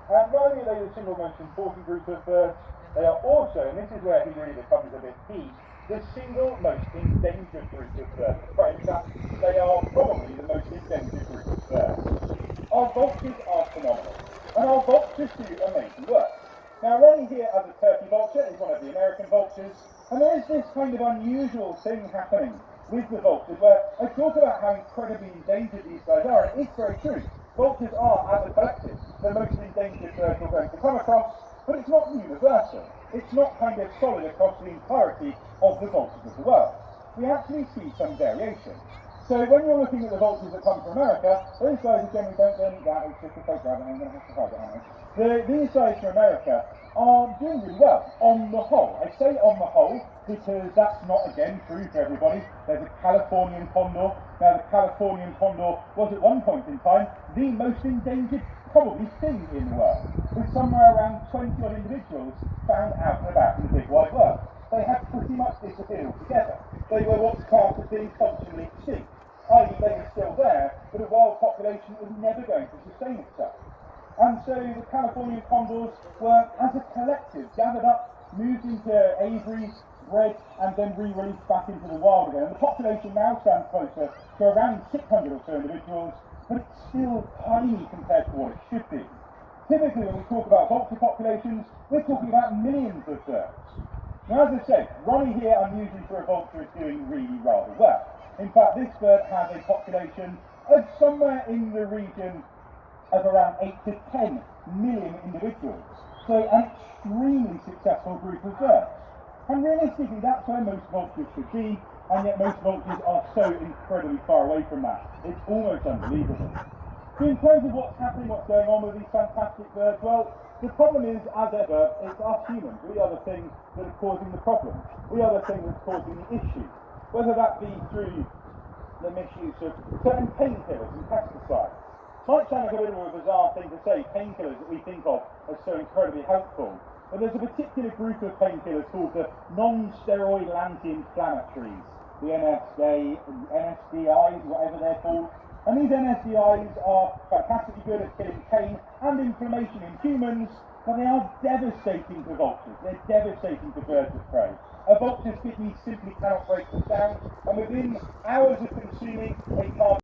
And not only are they the single most important group of birds, they are also, and this is where he really becomes a bit key, the single most endangered group of birds. In fact, they are probably the most endangered group of birds. Our vultures are phenomenal, and our vultures do amazing work. Now, Ronnie here as a turkey vulture is one of the American vultures, and there is this kind of unusual thing happening with the vultures where I talk about how incredibly endangered these guys are, and it's very true. Vultures are, as a collective, the most endangered birds you're going to come across, but it's not universal. It's not kind of solid across the entirety of the vultures of the world. We actually see some variation. So when you're looking at the vultures that come from America, those guys generally don't eat that, it's just a fake rabbit, I'm going to have to hide it, aren't I? These guys from America are doing really well, on the whole. I say on the whole, because that's not, again, true for everybody. There's a Californian condor. Now, the Californian condor was at one point in time the most endangered, probably, thing in the world, with somewhere around 20 odd individuals found out and about in the big wide world. They had pretty much disappeared altogether. They were what's classed as being functionally extinct, i.e. they were still there, but a wild population was never going to sustain itself. And so the Californian condors were, as a collective, gathered up, moved into aviaries, bred, and then re-released back into the wild again. And the population now stands closer to around 600 or so individuals, but it's still tiny compared to what it should be. Typically, when we talk about vulture populations, we're talking about millions of birds. Now, as I said, Ronnie here, unusually for a vulture, is doing really rather well. In fact, this bird has a population of somewhere in the region of around 8 to 10 million individuals. So an extremely successful group of birds. And realistically, that's where most vultures should be, and yet most vultures are so incredibly far away from that. It's almost unbelievable. So in terms of what's happening, what's going on with these fantastic birds, well, the problem is, as ever, it's us humans. We are the thing that are causing the problem. We are the thing that's causing the issue. Whether that be through the misuse of certain painkillers and pesticides. Might sound like a bit of a bizarre thing to say, painkillers that we think of as so incredibly helpful, but there's a particular group of painkillers called the non-steroid anti-inflammatories, the NSDIs, whatever they're called. And these NSDIs are fantastically good at killing pain and inflammation in humans, but they are devastating to vultures. They're devastating to birds of prey. A vulture's kidneys simply cannot break them down, and within hours of consuming a